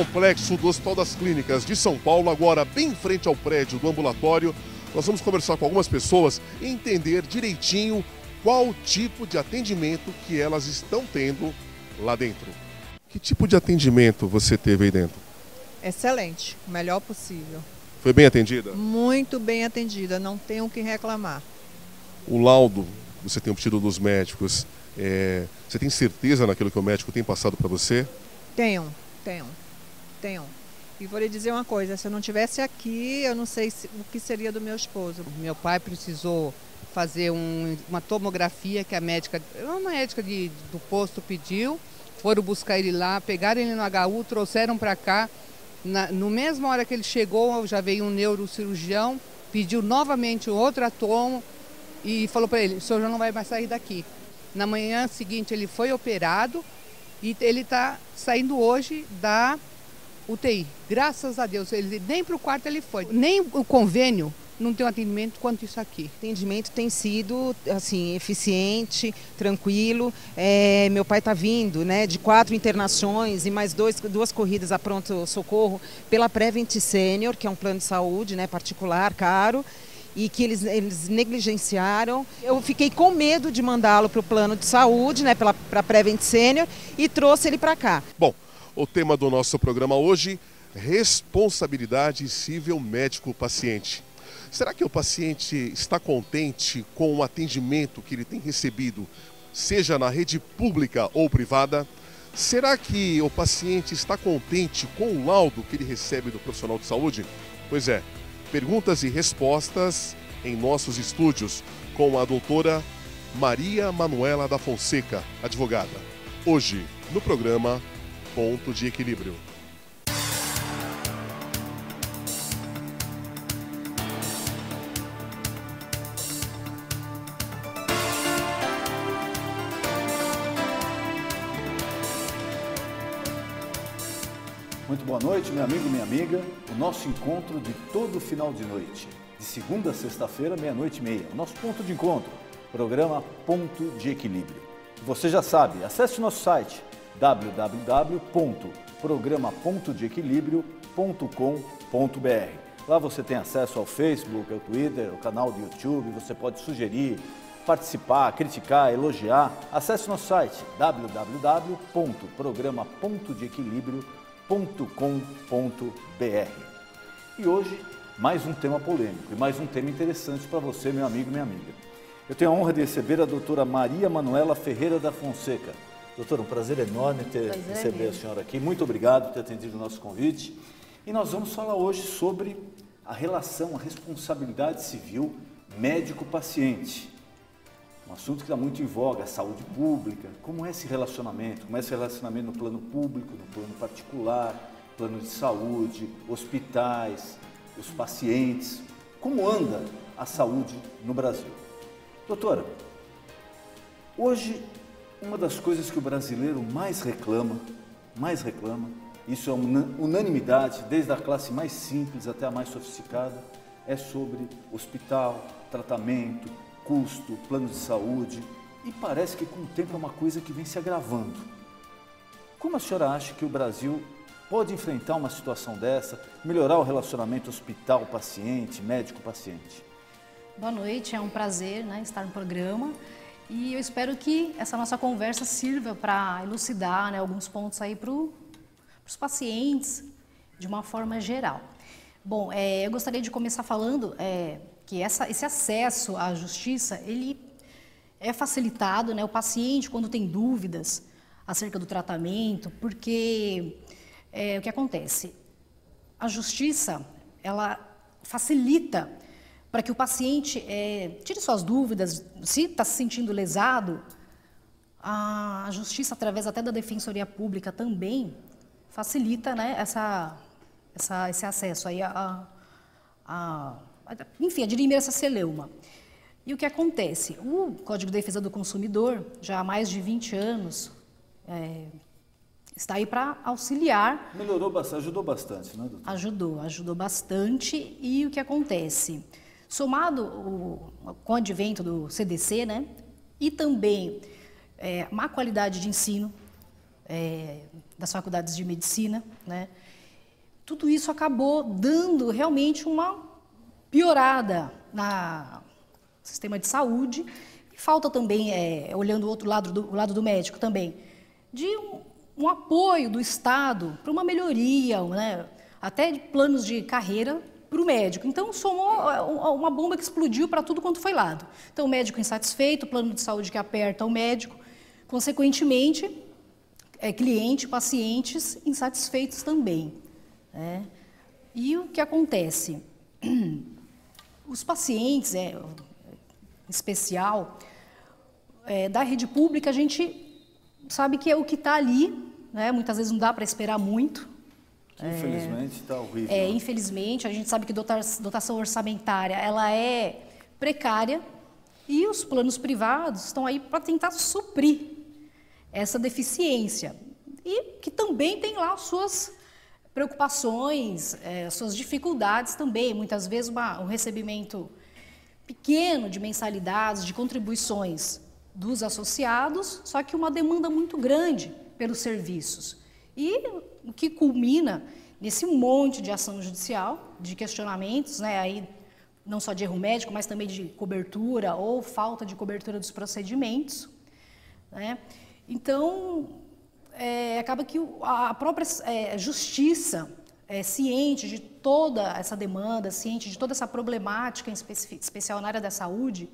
complexo do Hospital das Clínicas de São Paulo, agora bem em frente ao prédio do ambulatório. Nós vamos conversar com algumas pessoas e entender direitinho qual tipo de atendimento que elas estão tendo lá dentro. Que tipo de atendimento você teve aí dentro? Excelente, o melhor possível. Foi bem atendida? Muito bem atendida, não tenho o que reclamar. O laudo que você tem obtido dos médicos, você tem certeza naquilo que o médico tem passado para você? Tenho. E vou lhe dizer uma coisa, se eu não estivesse aqui, eu não sei o que seria do meu esposo. Meu pai precisou fazer uma tomografia que a médica do posto pediu. Foram buscar ele lá, pegaram ele no HU, trouxeram para cá. No mesma hora que ele chegou, já veio um neurocirurgião, pediu novamente outro tomo e falou para ele, o senhor já não vai mais sair daqui. Na manhã seguinte ele foi operado e ele está saindo hoje da UTI. Graças a Deus, nem para o quarto ele foi. Nem o convênio não tem um atendimento quanto isso aqui. O atendimento tem sido assim, eficiente, tranquilo. Meu pai está vindo, né, de 4 internações e mais duas corridas a pronto-socorro pela Prevent Senior, que é um plano de saúde, né, particular, caro, e que eles negligenciaram. Eu fiquei com medo de mandá-lo para o plano de saúde, né, para a Prevent Senior, e trouxe ele para cá. Bom, o tema do nosso programa hoje, responsabilidade civil médico-paciente. Será que o paciente está contente com o atendimento que ele tem recebido, seja na rede pública ou privada? Será que o paciente está contente com o laudo que ele recebe do profissional de saúde? Pois é, perguntas e respostas em nossos estúdios com a doutora Maria Manuela da Fonseca, advogada. Hoje, no programa Ponto de Equilíbrio. Muito boa noite, meu amigo, minha amiga. O nosso encontro de todo final de noite, de segunda a sexta-feira, 00:30. O nosso ponto de encontro, programa Ponto de Equilíbrio. Você já sabe, acesse o nosso site www.programapontodeequilibrio.com.br. Lá você tem acesso ao Facebook, ao Twitter, ao canal do YouTube, você pode sugerir, participar, criticar, elogiar. Acesse o nosso site www.programapontodeequilibrio.com.br. E hoje, mais um tema polêmico e mais um tema interessante para você, meu amigo, minha amiga. Eu tenho a honra de receber a doutora Maria Manuela Ferreira da Fonseca. Doutora, um prazer enorme receber a senhora aqui. Muito obrigado por ter atendido o nosso convite. E nós vamos falar hoje sobre a relação, a responsabilidade civil médico-paciente. Um assunto que está muito em voga, a saúde pública. Como é esse relacionamento? Como é esse relacionamento no plano público, no plano particular, plano de saúde, hospitais, os pacientes? Como anda a saúde no Brasil? Doutora, hoje uma das coisas que o brasileiro mais reclama, isso é uma unanimidade, desde a classe mais simples até a mais sofisticada, é sobre hospital, tratamento, custo, plano de saúde, e parece que com o tempo é uma coisa que vem se agravando. Como a senhora acha que o Brasil pode enfrentar uma situação dessa, melhorar o relacionamento hospital-paciente, médico-paciente? Boa noite, é um prazer, né, estar no programa e eu espero que essa nossa conversa sirva para elucidar, né, alguns pontos aí para os pacientes de uma forma geral. Bom, eu gostaria de começar falando que esse acesso à justiça, ele é facilitado, né, o paciente quando tem dúvidas acerca do tratamento, porque o que acontece? A justiça, ela facilita para que o paciente tire suas dúvidas, se está se sentindo lesado, a justiça, através até da Defensoria Pública também, facilita, né, esse acesso aí enfim, a dirimir essa celeuma. E o que acontece? O Código de Defesa do Consumidor, já há mais de 20 anos, está aí para auxiliar. Melhorou bastante, ajudou bastante, né, doutor? Ajudou bastante. E o que acontece? Somado com o advento do CDC, né, e também má qualidade de ensino das faculdades de medicina, né, tudo isso acabou dando realmente uma piorada no sistema de saúde. E falta também, olhando o outro lado, o lado do médico também, de um apoio do Estado para uma melhoria, né, até de planos de carreira para o médico. Então, somou uma bomba que explodiu para tudo quanto foi lado. Então, o médico insatisfeito, o plano de saúde que aperta o médico, consequentemente, cliente, pacientes insatisfeitos também. Né? E o que acontece? Os pacientes, em especial, da rede pública, a gente sabe que é o que está ali, né? Muitas vezes não dá para esperar muito. Infelizmente está horrível. Infelizmente, a gente sabe que dotação orçamentária ela é precária e os planos privados estão aí para tentar suprir essa deficiência. E que também tem lá suas preocupações, suas dificuldades também. Muitas vezes um recebimento pequeno de mensalidades, de contribuições dos associados, só que uma demanda muito grande pelos serviços. E o que culmina nesse monte de ação judicial, de questionamentos, né, aí, não só de erro médico, mas também de cobertura ou falta de cobertura dos procedimentos. Né? Então, acaba que a própria justiça, ciente de toda essa demanda, ciente de toda essa problemática, em especial na área da saúde,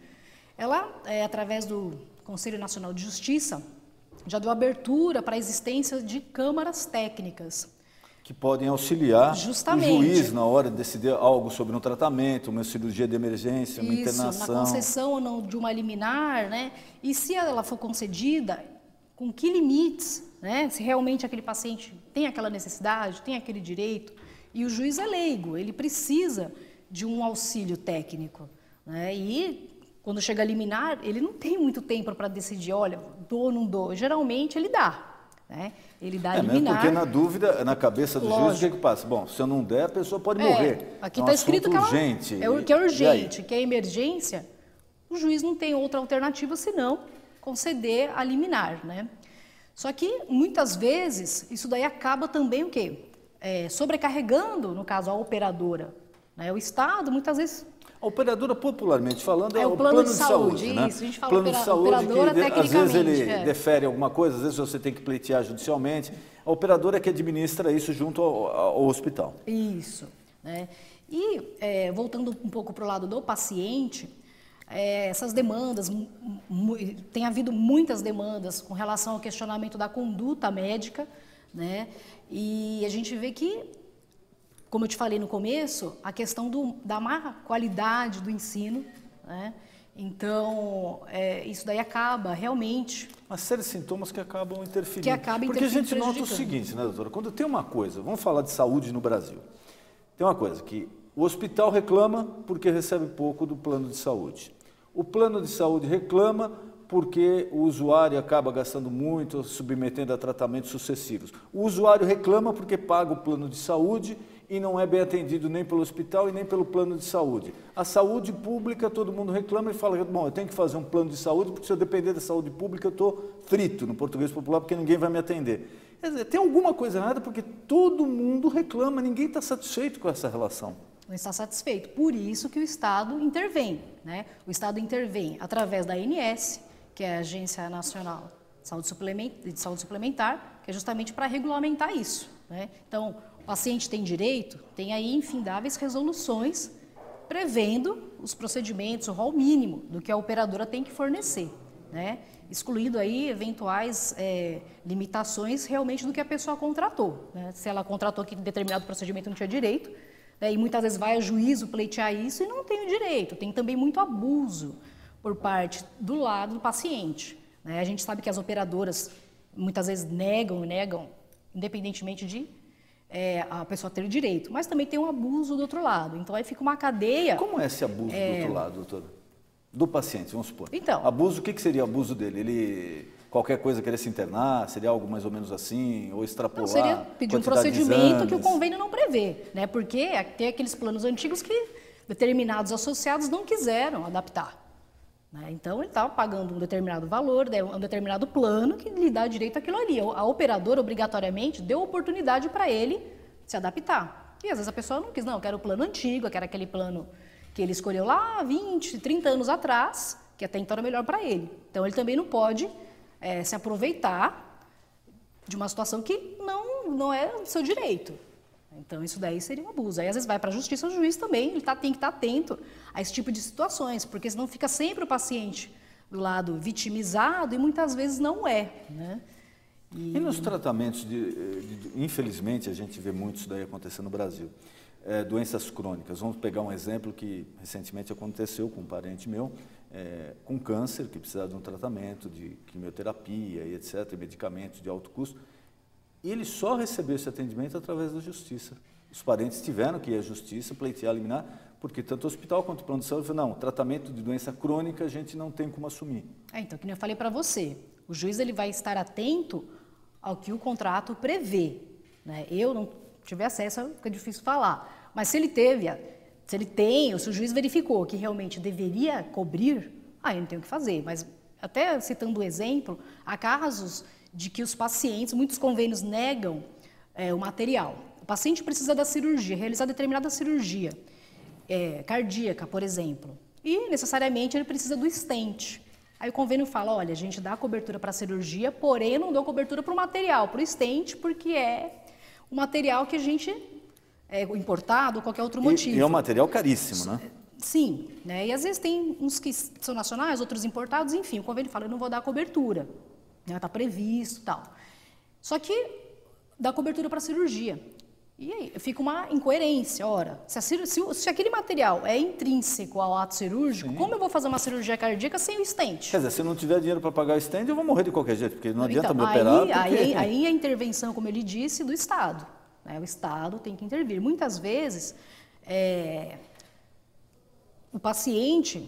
ela, através do Conselho Nacional de Justiça, já deu abertura para a existência de câmaras técnicas. Que podem auxiliar justamente o juiz na hora de decidir algo sobre um tratamento, uma cirurgia de emergência, uma internação. Na concessão ou não de uma liminar, né? E se ela for concedida, com que limites, né? Se realmente aquele paciente tem aquela necessidade, tem aquele direito. E o juiz é leigo, ele precisa de um auxílio técnico. Né? E quando chega a liminar, ele não tem muito tempo para decidir, olha, dou ou não dou. Geralmente ele dá. Né? Ele dá a liminar. Mesmo porque na dúvida, na cabeça do juiz, o que passa? Bom, se eu não der, a pessoa pode morrer. Aqui está escrito que é urgente. Que é urgente, que é emergência. O juiz não tem outra alternativa senão conceder a liminar. Né? Só que, muitas vezes, isso daí acaba também o quê? Sobrecarregando, no caso, a operadora. Né? O Estado, muitas vezes... A operadora, popularmente falando, é o plano de saúde. Né? Isso, a gente fala plano de saúde operadora que, tecnicamente. Às vezes ele defere alguma coisa, às vezes você tem que pleitear judicialmente. A operadora é que administra isso junto ao hospital. Isso. Né? E, voltando um pouco para o lado do paciente, essas demandas, tem havido muitas demandas com relação ao questionamento da conduta médica, né? E a gente vê que, como eu te falei no começo, a questão da má qualidade do ensino, né? Então, isso daí acaba realmente... Uma série de sintomas que acabam interferindo. Que acaba Porque a gente nota o seguinte, né, doutora? Quando tem uma coisa, vamos falar de saúde no Brasil, tem uma coisa que o hospital reclama porque recebe pouco do plano de saúde. O plano de saúde reclama porque o usuário acaba gastando muito, submetendo a tratamentos sucessivos. O usuário reclama porque paga o plano de saúde e não é bem atendido nem pelo hospital e nem pelo plano de saúde. A saúde pública, todo mundo reclama e fala, bom, eu tenho que fazer um plano de saúde porque se eu depender da saúde pública eu estou frito, no português popular, porque ninguém vai me atender. Quer dizer, tem alguma coisa errada porque todo mundo reclama, ninguém está satisfeito com essa relação. Não está satisfeito. Por isso que o Estado intervém. Né? O Estado intervém através da ANS, que é a Agência Nacional de Saúde Suplementar, que é justamente para regulamentar isso. Né? Então, o paciente tem direito, tem aí infindáveis resoluções prevendo os procedimentos, o rol mínimo do que a operadora tem que fornecer, né? Excluindo aí eventuais limitações realmente do que a pessoa contratou. Né? Se ela contratou que determinado procedimento não tinha direito, né? E muitas vezes vai a juízo pleitear isso e não tem o direito. Tem também muito abuso por parte do lado do paciente. Né? A gente sabe que as operadoras muitas vezes negam, independentemente de a pessoa ter direito, mas também tem um abuso do outro lado. Então aí fica uma cadeia. Como é esse abuso do outro lado, doutora? Do paciente, vamos supor. Então, abuso, o que seria abuso dele? Ele, qualquer coisa, querer se internar, seria algo mais ou menos assim, ou extrapolar? Não, seria pedir um procedimento que o convênio não prevê, né? Porque tem aqueles planos antigos que determinados associados não quiseram adaptar. Né? Então, ele estava pagando um determinado valor, um determinado plano que lhe dá direito àquilo ali. A operadora, obrigatoriamente, deu oportunidade para ele se adaptar. E às vezes a pessoa não quis, não, eu quero o plano antigo, eu quero aquele plano que ele escolheu lá 20, 30 anos atrás, que até então era melhor para ele. Então ele também não pode se aproveitar de uma situação que não é o seu direito. Então isso daí seria um abuso. Aí às vezes vai para a justiça, o juiz também ele tem que estar atento a esse tipo de situações, porque senão fica sempre o paciente do lado vitimizado e muitas vezes não é, né? E nos tratamentos, infelizmente, a gente vê muito isso daí acontecer no Brasil, doenças crônicas. Vamos pegar um exemplo que recentemente aconteceu com um parente meu, com câncer, que precisava de um tratamento, de quimioterapia e etc., medicamentos de alto custo, e ele só recebeu esse atendimento através da justiça. Os parentes tiveram que ir à justiça, pleitear, eliminar, porque tanto o hospital quanto o plano de saúde falaram, não, tratamento de doença crônica a gente não tem como assumir. Então, como eu falei para você, o juiz ele vai estar atento ao que o contrato prevê, né? Eu não tive acesso, fica difícil falar, mas se ele tem, ou se o juiz verificou que realmente deveria cobrir, aí não tem o que fazer. Mas até citando o exemplo, há casos de que os pacientes, muitos convênios negam o material. O paciente precisa da cirurgia, realizar determinada cirurgia cardíaca, por exemplo, e necessariamente ele precisa do stent. Aí o convênio fala, olha, a gente dá cobertura para a cirurgia, porém eu não dou cobertura para o material, para o stent, porque é um material que a gente importado ou qualquer outro motivo. E é um material caríssimo, né? Sim, né? E às vezes tem uns que são nacionais, outros importados, enfim, o convênio fala, eu não vou dar cobertura, está previsto e tal. Só que dá cobertura para a cirurgia. E aí fica uma incoerência, ora, se aquele material é intrínseco ao ato cirúrgico, como eu vou fazer uma cirurgia cardíaca sem o stent? Quer dizer, se eu não tiver dinheiro para pagar o stent, eu vou morrer de qualquer jeito, porque não adianta me aí, operar. Aí a intervenção, como ele disse, do Estado. Né? O Estado tem que intervir. Muitas vezes, o paciente,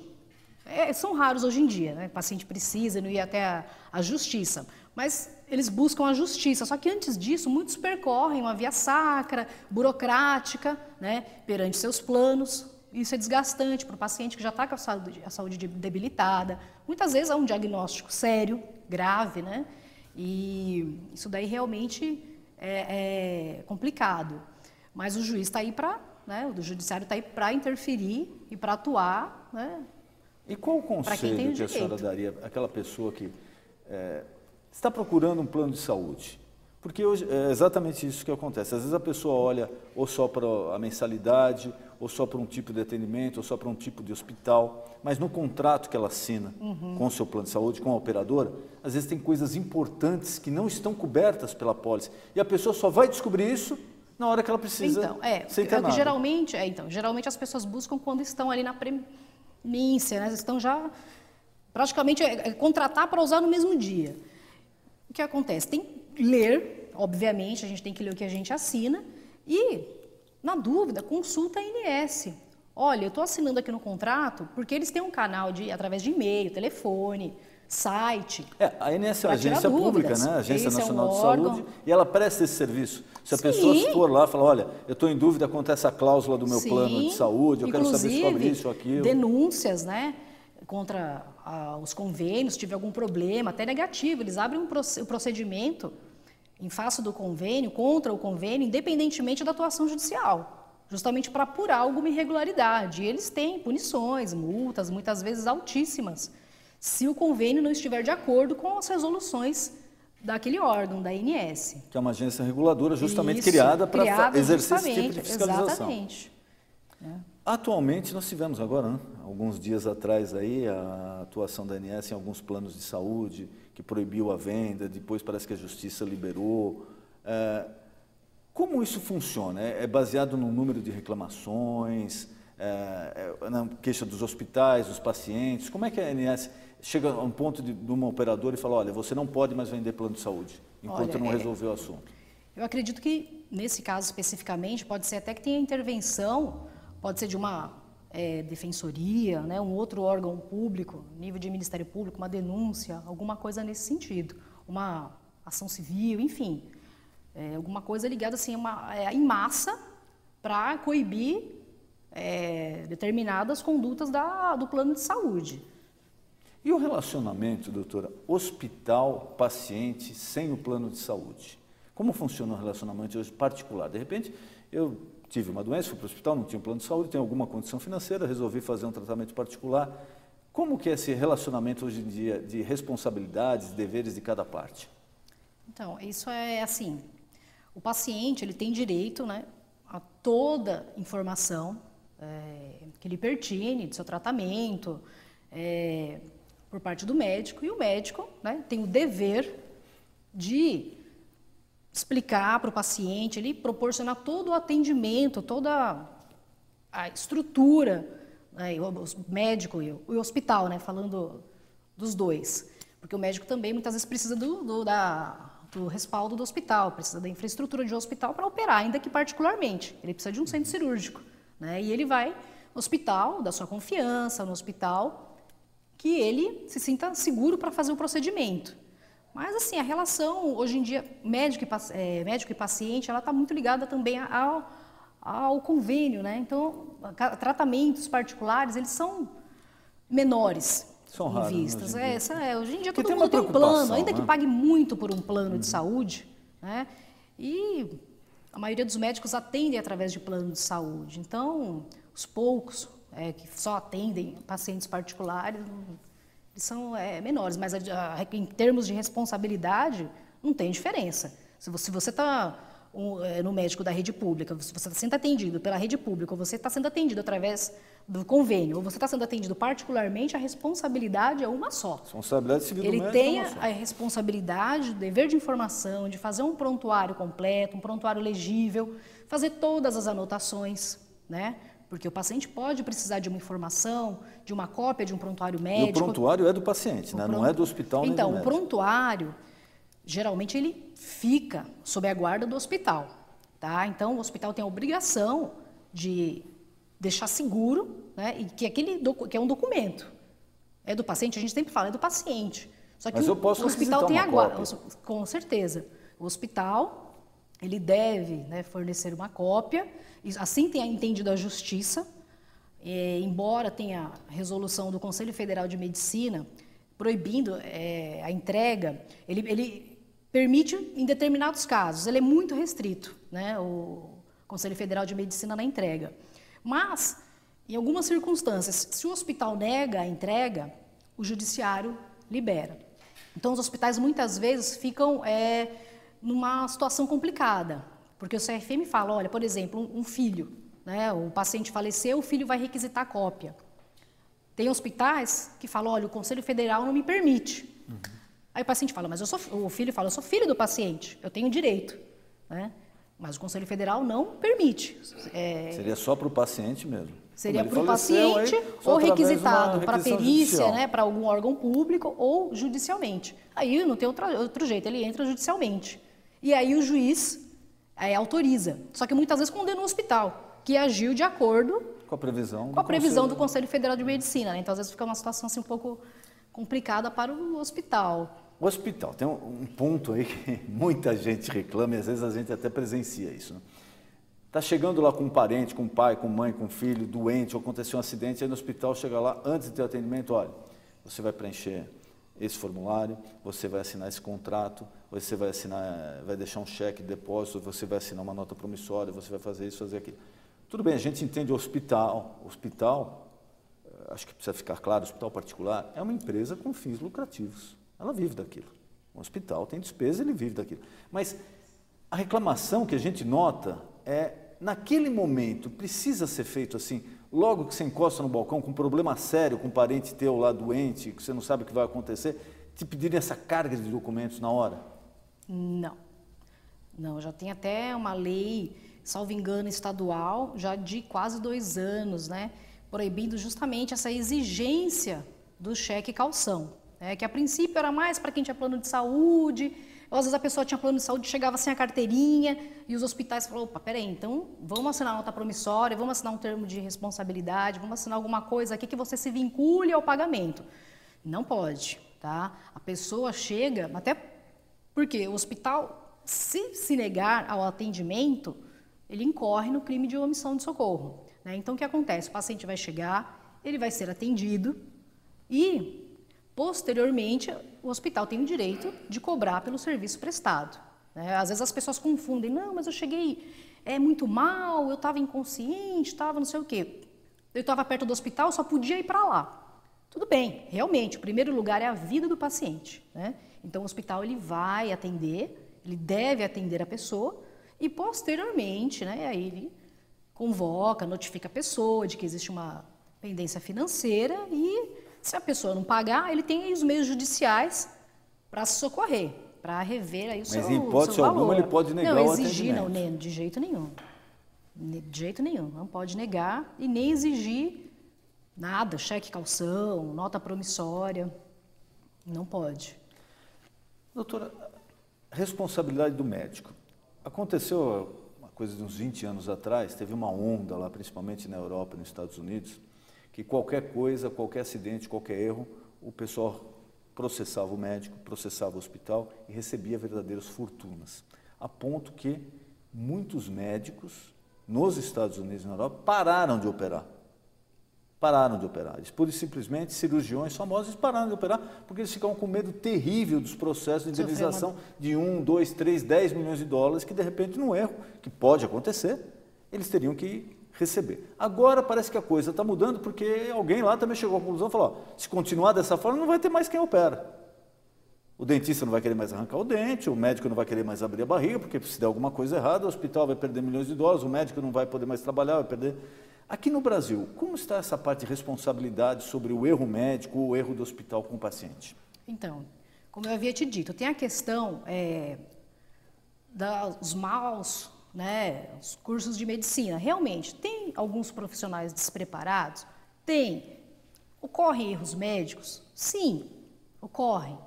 são raros hoje em dia, né? O paciente precisa não ir até a justiça, mas eles buscam a justiça, só que antes disso, muitos percorrem uma via sacra, burocrática, né, perante seus planos. Isso é desgastante para o paciente que já está com a saúde debilitada. Muitas vezes há um diagnóstico sério, grave, né, e isso daí realmente é complicado. Mas o juiz está aí para, né, o judiciário está aí para interferir e para atuar, né. E qual o conselho que a senhora daria àquela pessoa que está procurando um plano de saúde? Porque hoje é exatamente isso que acontece. Às vezes a pessoa olha ou só para a mensalidade, ou só para um tipo de atendimento, ou só para um tipo de hospital, mas no contrato que ela assina com o seu plano de saúde, com a operadora, às vezes tem coisas importantes que não estão cobertas pela pólice. E a pessoa só vai descobrir isso na hora que ela precisa ser internada. Geralmente as pessoas buscam quando estão ali na premissa, né? Estão já praticamente contratar para usar no mesmo dia. O que acontece? Tem que ler, obviamente, a gente tem que ler o que a gente assina e, na dúvida, consulta a ANS. Olha, eu estou assinando aqui no contrato porque eles têm um canal através de e-mail, telefone, site. A ANS é uma agência pública, né? Agência Nacional de Saúde, e ela presta esse serviço. Se a pessoa for lá e falar, olha, eu estou em dúvida quanto a essa cláusula do meu plano de saúde, eu quero saber sobre isso ou aquilo. Denúncias, né? Contra os convênios, se tiver algum problema, até negativo, eles abrem o procedimento em face do convênio, contra o convênio, independentemente da atuação judicial, justamente para apurar alguma irregularidade. E eles têm punições, multas, muitas vezes altíssimas, se o convênio não estiver de acordo com as resoluções daquele órgão, da ANS. Que é uma agência reguladora justamente criada para exercer esse tipo de fiscalização. Exatamente. Atualmente, nós tivemos agora, né, alguns dias atrás, aí, a atuação da ANS em alguns planos de saúde, que proibiu a venda, depois parece que a Justiça liberou. Como isso funciona? É baseado no número de reclamações, na queixa dos hospitais, dos pacientes? Como é que a ANS chega a um ponto de uma operadora e fala, olha, você não pode mais vender plano de saúde, enquanto não resolver o assunto? Eu acredito que, nesse caso especificamente, pode ser até que tenha intervenção, pode ser de uma defensoria, né, um outro órgão público, nível de Ministério Público, uma denúncia, alguma coisa nesse sentido, uma ação civil, enfim, alguma coisa ligada assim, em massa para coibir determinadas condutas do plano de saúde. E o relacionamento, doutora, hospital-paciente sem o plano de saúde? Como funciona o relacionamento hoje particular? De repente, eu tive uma doença, fui para o hospital, não tinha um plano de saúde, tenho alguma condição financeira, resolvi fazer um tratamento particular. Como que é esse relacionamento hoje em dia de responsabilidades, deveres de cada parte? Então, isso é assim, o paciente ele tem direito, né, a toda informação que lhe pertine do seu tratamento, por parte do médico, e o médico, né, tem o dever de explicar para o paciente, ele proporcionar todo o atendimento, toda a estrutura, né, o médico e o hospital, né, falando dos dois, porque o médico também muitas vezes precisa do respaldo do hospital, precisa da infraestrutura de um hospital para operar, ainda que particularmente, ele precisa de um centro cirúrgico, né, e ele vai no hospital da sua confiança, no hospital que ele se sinta seguro para fazer o procedimento. Mas, assim, a relação, hoje em dia, médico e paciente, ela está muito ligada também ao convênio, né? Então, tratamentos particulares, eles são menores. São raros, vistas. Hoje em dia todo tem mundo tem um plano, ainda né? que pague muito por um plano de saúde, né? E a maioria dos médicos atendem através de plano de saúde. Então, os poucos que só atendem pacientes particulares, são menores, mas em termos de responsabilidade, não tem diferença. Se você está no médico da rede pública, se você está sendo atendido pela rede pública, ou você está sendo atendido através do convênio, ou você está sendo atendido particularmente, a responsabilidade é uma só. Responsabilidade civil do médico Ele tem é uma só. a responsabilidade, o dever de informação, de fazer um prontuário completo, um prontuário legível, fazer todas as anotações, né? Porque o paciente pode precisar de uma informação, de uma cópia de um prontuário médico. E o prontuário é do paciente, né? Não é do hospital nem do médico. Então, o prontuário, geralmente, ele fica sob a guarda do hospital, tá? Então, o hospital tem a obrigação de deixar seguro, né? E que é um documento. É do paciente, a gente sempre fala, é do paciente. Só que Mas eu posso o hospital tem a cópia. guarda, com certeza. O hospital, ele deve, né, fornecer uma cópia. Assim tem entendido a justiça, embora tenha a resolução do Conselho Federal de Medicina proibindo a entrega, ele permite em determinados casos, ele é muito restrito, né, o Conselho Federal de Medicina na entrega. Mas, em algumas circunstâncias, se o hospital nega a entrega, o judiciário libera. Então, os hospitais muitas vezes ficam numa situação complicada. Porque o CRFM fala, olha, por exemplo, um filho, né, o paciente faleceu, o filho vai requisitar a cópia. Tem hospitais que falam, olha, o Conselho Federal não me permite. Uhum. Aí o paciente fala, mas o filho fala, eu sou filho do paciente, eu tenho direito, né? Mas o Conselho Federal não permite. Seria só para o paciente mesmo? Seria para o paciente ou requisitado para perícia, né, para algum órgão público ou judicialmente. Aí não tem outro jeito, ele entra judicialmente. E aí o juiz autoriza, só que muitas vezes condena o hospital, que agiu de acordo com a previsão do Conselho Federal de Medicina, né? Então às vezes fica uma situação assim um pouco complicada para o hospital. O hospital tem um ponto aí que muita gente reclama e às vezes a gente até presencia isso, né? Tá chegando lá com um parente, com um pai, com mãe, com um filho, doente, ou aconteceu um acidente, aí no hospital chega lá, antes de ter atendimento, olha, você vai preencher esse formulário, você vai assinar esse contrato, você vai deixar um cheque de depósito, você vai assinar uma nota promissória, você vai fazer isso, fazer aquilo. Tudo bem, a gente entende o hospital, acho que precisa ficar claro, o hospital particular é uma empresa com fins lucrativos, ela vive daquilo. O hospital tem despesa, ele vive daquilo. Mas a reclamação que a gente nota naquele momento, precisa ser feito assim, logo que você encosta no balcão com um problema sério, com um parente teu lá doente, que você não sabe o que vai acontecer, te pedirem essa carga de documentos na hora? Não, já tem até uma lei, salvo engano, estadual, já de quase 2 anos, né, proibindo justamente essa exigência do cheque calção, né, que a princípio era mais para quem tinha plano de saúde, ou às vezes a pessoa tinha plano de saúde, chegava sem a carteirinha, e os hospitais falaram, opa, peraí, então vamos assinar nota promissória, vamos assinar um termo de responsabilidade, vamos assinar alguma coisa aqui que você se vincule ao pagamento. Não pode, tá? A pessoa chega, até porque o hospital, se negar ao atendimento, ele incorre no crime de omissão de socorro, né? Então, o que acontece? O paciente vai chegar, ele vai ser atendido e, posteriormente, o hospital tem o direito de cobrar pelo serviço prestado, né? Às vezes as pessoas confundem, não, mas eu cheguei muito mal, eu estava inconsciente, estava não sei o quê. Eu estava perto do hospital, só podia ir para lá. Tudo bem, realmente, o primeiro lugar é a vida do paciente, né? Então, o hospital ele vai atender, ele deve atender a pessoa e, posteriormente, né, aí ele convoca, notifica a pessoa de que existe uma pendência financeira e, se a pessoa não pagar, ele tem aí os meios judiciais para se socorrer, para rever aí o seu valor. Mas, em hipótese alguma, ele pode negar o exigir, atendimento. não, de jeito nenhum. De jeito nenhum, não pode negar e nem exigir nada, cheque calção, nota promissória, não pode. Doutora, responsabilidade do médico. Aconteceu uma coisa de uns 20 anos atrás, teve uma onda lá, principalmente na Europa e nos Estados Unidos, que qualquer coisa, qualquer acidente, qualquer erro, o pessoal processava o médico, processava o hospital e recebia verdadeiras fortunas. A ponto que muitos médicos nos Estados Unidos e na Europa pararam de operar. Pararam de operar. Eles, pura e simplesmente, cirurgiões famosos, pararam de operar porque eles ficavam com medo terrível dos processos de indenização de 1, 2, 3, 10 milhões de dólares que, de repente, num erro, que pode acontecer, eles teriam que receber. Agora parece que a coisa está mudando porque alguém lá também chegou à conclusão e falou, ó, se continuar dessa forma, não vai ter mais quem opera. O dentista não vai querer mais arrancar o dente, o médico não vai querer mais abrir a barriga, porque se der alguma coisa errada, o hospital vai perder milhões de dólares, o médico não vai poder mais trabalhar, vai perder... Aqui no Brasil, como está essa parte de responsabilidade sobre o erro médico, o erro do hospital com o paciente? Então, como eu havia te dito, tem a questão dos maus, né, os cursos de medicina. Realmente, tem alguns profissionais despreparados? Tem. Ocorrem erros médicos? Sim, ocorrem.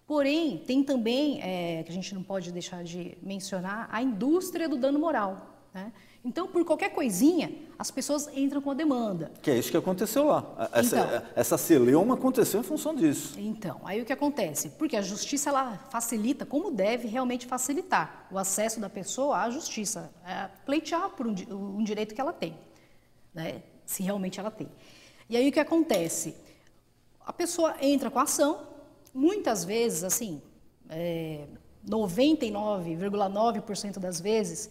Porém, tem também, que a gente não pode deixar de mencionar, a indústria do dano moral, né? Então, por qualquer coisinha, as pessoas entram com a demanda. Que é isso que aconteceu lá. Essa celeuma aconteceu em função disso. Então, aí o que acontece? Porque a justiça, ela facilita, como deve realmente facilitar, o acesso da pessoa à justiça, pleitear por um direito que ela tem, né? Se realmente ela tem. E aí o que acontece? A pessoa entra com a ação, muitas vezes, assim, 99,9% das vezes,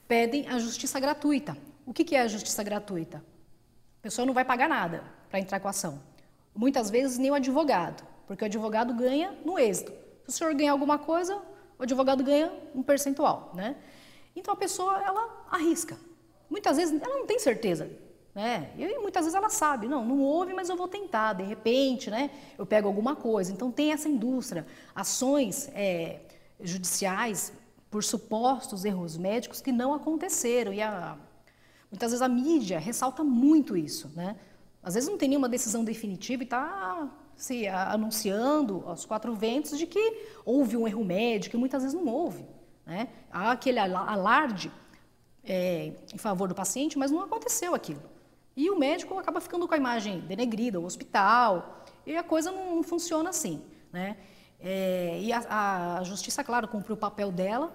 pedem a justiça gratuita. O que é a justiça gratuita? A pessoa não vai pagar nada para entrar com a ação. Muitas vezes nem o advogado, porque o advogado ganha no êxito. Se o senhor ganhar alguma coisa, o advogado ganha um percentual, né? Então a pessoa, ela arrisca. Muitas vezes ela não tem certeza, né? E muitas vezes ela sabe, não houve, mas eu vou tentar, de repente, né? Eu pego alguma coisa. Então tem essa indústria, ações judiciais por supostos erros médicos que não aconteceram. E muitas vezes a mídia ressalta muito isso, né? Às vezes não tem nenhuma decisão definitiva e está se anunciando aos quatro ventos de que houve um erro médico, e muitas vezes não houve, né? Há aquele alarde em favor do paciente, mas não aconteceu aquilo. E o médico acaba ficando com a imagem denegrida, o hospital, e a coisa não funciona assim, né? E a justiça, claro, cumpre o papel dela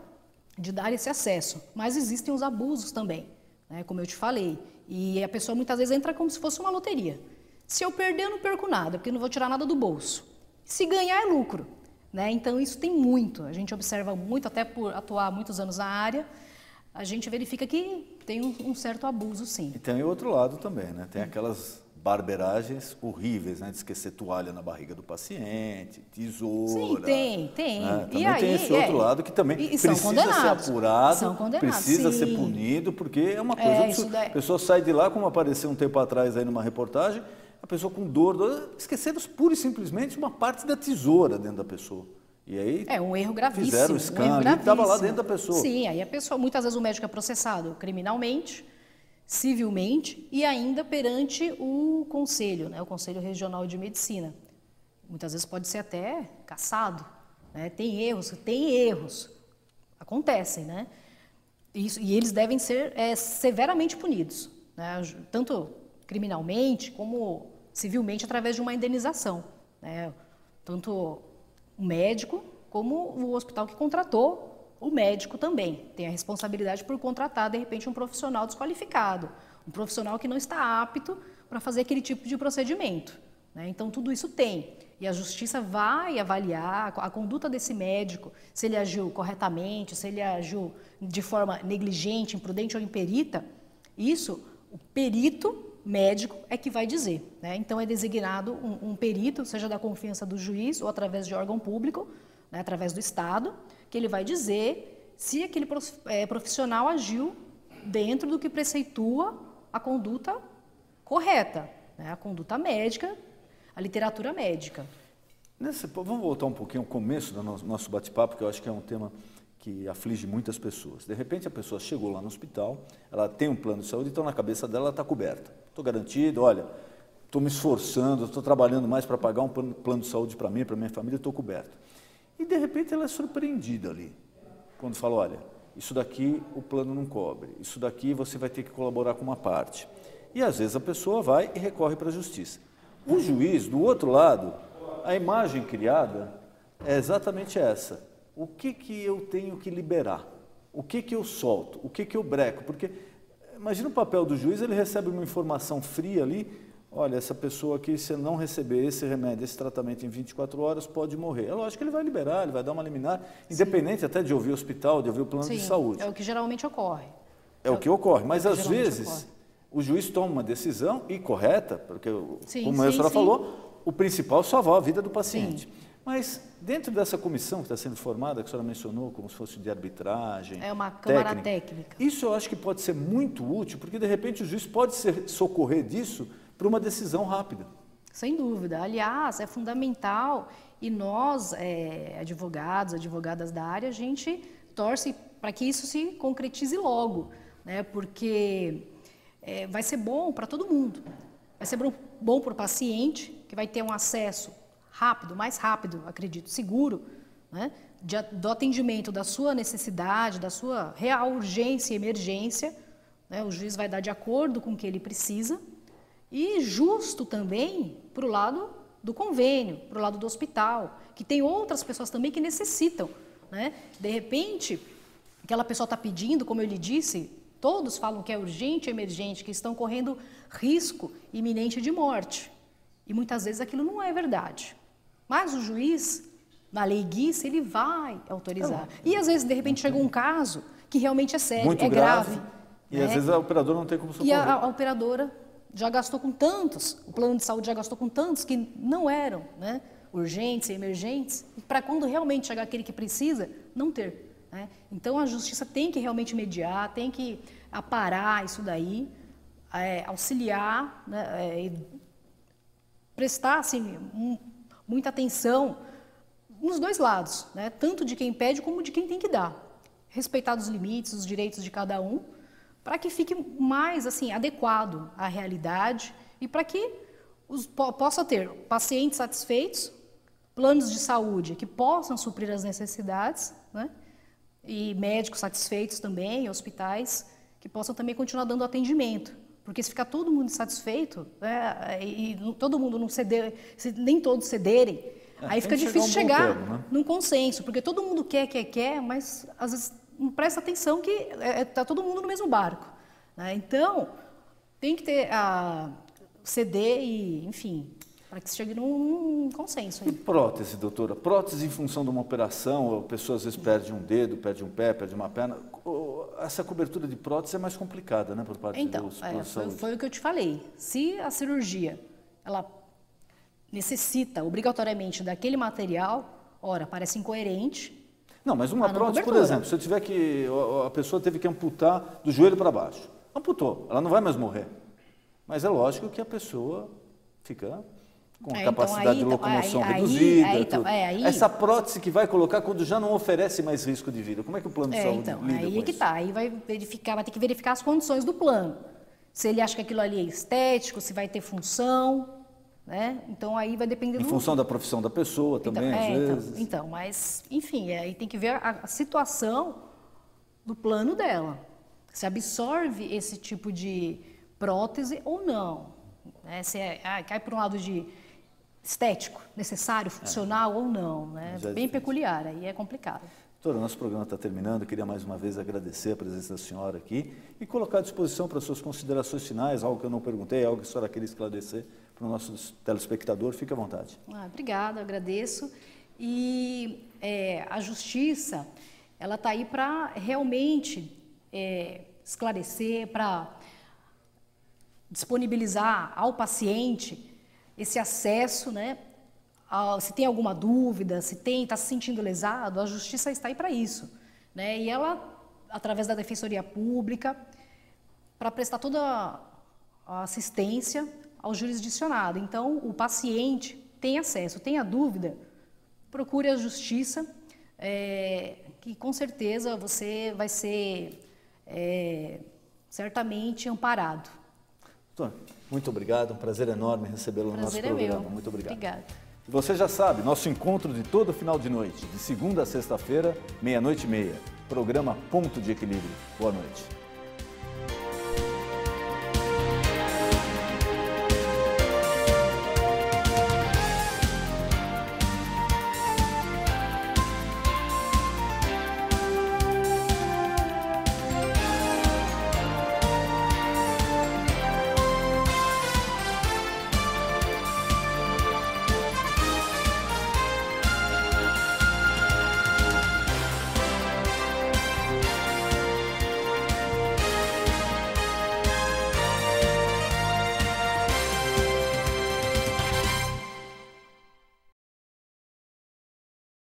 de dar esse acesso, mas existem os abusos também, né, como eu te falei, e a pessoa muitas vezes entra como se fosse uma loteria. Se eu perder, eu não perco nada, porque eu não vou tirar nada do bolso. Se ganhar, é lucro, né? Então isso tem muito, a gente observa muito, até por atuar muitos anos na área, a gente verifica que tem um certo abuso, sim. E tem o outro lado também, né? Tem aquelas barberagens horríveis, né? De esquecer toalha na barriga do paciente, tesoura. Sim, tem. Né? Também tem esse outro lado que também precisa ser apurado, precisa ser punido, porque é uma coisa... A pessoa sai de lá, como apareceu um tempo atrás aí numa reportagem, a pessoa com dor, esqueceram pura e simplesmente uma parte da tesoura dentro da pessoa. E aí um erro gravíssimo. Fizeram o escândalo e estava lá dentro da pessoa. Sim, aí a pessoa, muitas vezes o médico é processado criminalmente, civilmente e ainda perante o conselho, né, o Conselho Regional de Medicina. Muitas vezes pode ser até cassado, né? Tem erros, acontecem, né? E eles devem ser severamente punidos, né? Tanto criminalmente como civilmente através de uma indenização, né? Tanto o médico como o hospital que contratou. O médico também tem a responsabilidade por contratar, de repente, um profissional desqualificado, um profissional que não está apto para fazer aquele tipo de procedimento, né? Então, tudo isso tem. E a justiça vai avaliar a conduta desse médico, se ele agiu corretamente, se ele agiu de forma negligente, imprudente ou imperita. Isso, o perito médico é que vai dizer, né? Então é designado um perito, seja da confiança do juiz ou através de órgão público, né, através do Estado, que ele vai dizer se aquele profissional agiu dentro do que preceitua a conduta correta, né, a conduta médica, a literatura médica. Vamos voltar um pouquinho ao começo do nosso bate-papo, que eu acho que é um tema que aflige muitas pessoas. De repente a pessoa chegou lá no hospital, ela tem um plano de saúde, então na cabeça dela ela está coberta. Estou garantido, olha, estou me esforçando, estou trabalhando mais para pagar um plano de saúde para mim, para minha família, estou coberto. E de repente ela é surpreendida ali, quando fala, olha, isso daqui o plano não cobre, isso daqui você vai ter que colaborar com uma parte. E às vezes a pessoa vai e recorre para a justiça. O juiz, do outro lado, a imagem criada é exatamente essa. O que eu tenho que liberar? O que eu solto? O que eu breco? Porque imagina o papel do juiz, ele recebe uma informação fria ali, olha, essa pessoa aqui, se não receber esse remédio, esse tratamento em 24 horas, pode morrer. É lógico que ele vai liberar, ele vai dar uma liminar, independente até de ouvir o hospital, de ouvir o plano de saúde. É o que geralmente ocorre. É o que ocorre, mas às vezes o juiz toma uma decisão e correta, porque, como a senhora falou, o principal é salvar a vida do paciente. Sim. Mas dentro dessa comissão que está sendo formada, que a senhora mencionou, como se fosse de arbitragem, é uma câmara técnica. Isso eu acho que pode ser muito útil, porque de repente o juiz pode socorrer disso para uma decisão rápida. Sem dúvida. Aliás, é fundamental e nós, advogados, advogadas da área, a gente torce para que isso se concretize logo, né? Porque vai ser bom para todo mundo. Vai ser bom para o paciente, que vai ter um acesso rápido, mais rápido, acredito, seguro, né, do atendimento da sua necessidade, da sua real urgência e emergência, né, o juiz vai dar de acordo com o que ele precisa, e justo também para o lado do convênio, para o lado do hospital, que tem outras pessoas também que necessitam, né, de repente, aquela pessoa está pedindo, como eu lhe disse, todos falam que é urgente e emergente, que estão correndo risco iminente de morte, e muitas vezes aquilo não é verdade. Mas o juiz, na lei guiça, ele vai autorizar. E às vezes, de repente, chega um caso que realmente é sério, muito grave. E né? Às vezes a operadora não tem como socorrer. E a operadora já gastou com tantos, o plano de saúde já gastou com tantos que não eram, né, urgentes e emergentes, e para quando realmente chegar aquele que precisa, não ter. Né? Então a justiça tem que realmente mediar, tem que aparar isso daí, auxiliar, né, prestar assim, muita atenção nos dois lados, né? Tanto de quem pede como de quem tem que dar. Respeitar os limites, os direitos de cada um, para que fique mais assim, adequado à realidade e para que possa ter pacientes satisfeitos, planos de saúde que possam suprir as necessidades, né? E médicos satisfeitos também, hospitais que possam também continuar dando atendimento. Porque se ficar todo mundo insatisfeito, né, e todo mundo não ceder, se nem todos cederem, aí fica difícil chegar num consenso, porque todo mundo quer, mas às vezes não presta atenção que está todo mundo no mesmo barco. Né? Então, tem que ter ceder e, enfim, para que se chegue num consenso. Aí. E prótese, doutora? Prótese em função de uma operação, a pessoa às vezes perde um dedo, perde um pé, perde uma perna. Essa cobertura de prótese é mais complicada, né, por parte dos planos de saúde. Foi o que eu te falei. Se a cirurgia ela necessita obrigatoriamente daquele material, ora, parece incoerente. Não, mas uma prótese, por exemplo, se eu tiver que a pessoa teve que amputar do joelho para baixo, amputou, ela não vai mais morrer. Mas é lógico que a pessoa fica com a capacidade de locomoção reduzida. Essa prótese que vai colocar quando já não oferece mais risco de vida. Como é que o plano de saúde lida com isso? Aí é que está. Aí vai ter que verificar as condições do plano. Se ele acha que aquilo ali é estético, se vai ter função, né? Então aí vai depender em função da profissão da pessoa também, às vezes. Então, mas, enfim, aí tem que ver a situação do plano dela. Se absorve esse tipo de prótese ou não. Né? Se cai por um lado de estético, necessário, funcional ou não, né? Bem peculiar, aí é complicado. Doutora, o nosso programa está terminando, eu queria mais uma vez agradecer a presença da senhora aqui e colocar à disposição para suas considerações finais, algo que eu não perguntei, algo que a senhora queria esclarecer para o nosso telespectador, fique à vontade. Obrigada, agradeço. E a justiça, ela está aí para realmente esclarecer, para disponibilizar ao paciente esse acesso, né? Se tem alguma dúvida, se está se sentindo lesado, a justiça está aí para isso, né? E ela, através da Defensoria Pública, para prestar toda a assistência ao jurisdicionado. Então, o paciente tem acesso, tem a dúvida, procure a justiça, que com certeza você vai ser certamente amparado. Doutor, muito obrigado, um prazer enorme recebê-lo no nosso programa. Meu. Muito obrigado. Obrigada. E você já sabe, nosso encontro de todo final de noite, de segunda a sexta-feira, 00:30, programa Ponto de Equilíbrio. Boa noite.